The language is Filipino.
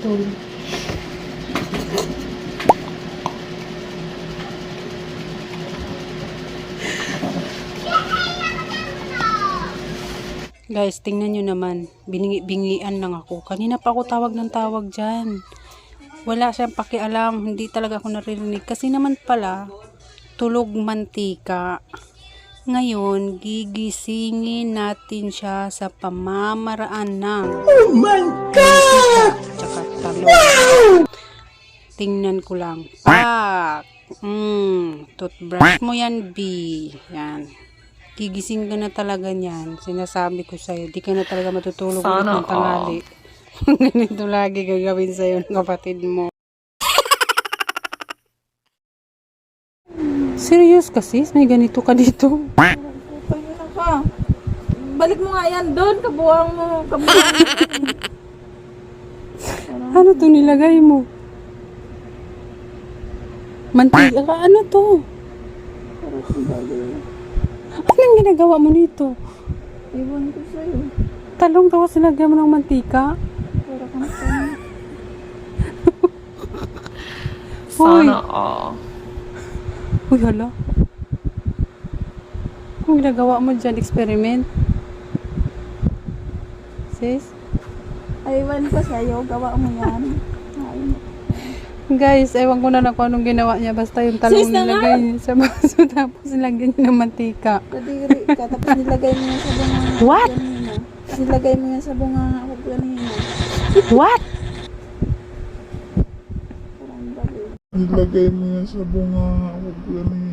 putol. Guys, tingnan nyo naman. Bingi-bingian lang ako. Kanina pa ako tawag ng tawag dyan. Wala siyang pakialam. Hindi talaga ako naririnig. Kasi naman pala, tulog mantika. Ngayon, gigisingin natin siya sa pamamaraan ng oh my God! Tsaka talong. Wow! Tingnan ko lang. Pak! Toothbrush mo yan, B. Yan. Gigising ka na talaga niyan. Sinasabi ko sa'yo, di ka na talaga matutulog ulit ng tanghali. Ganito lagi gagawin sa'yo ng kapatid mo. Serious kasi? May ganito ka dito? Pagina ka. Balik mo nga yan doon. Kabuang mo. Ano to nilagay mo? Mantika ka? Ano to? Anong ginagawa mo nito? Iwan ko sa'yo. Talong daw sinagyan mo ng mantika? Para ka na sa'yo. Sana all. Uy, hala. Anong ginagawa mo dyan? Experiment? Sis? Iwan ko sa'yo. Gawa mo yan. Ayun. Guys, ewan ko na lang kung anong ginawa niya. Basta yung talong Sis, na nilagay niya sa baso. Tapos nilagyan niya ng mantika. Kadiri ka. Tapos nilagay mo yan sa bunganga. What? Kanina. Tapos nilagay mo yan sa bunganga ako kanina. What? Parang gabi. Nilagay mo yan sa bunga ako ganun.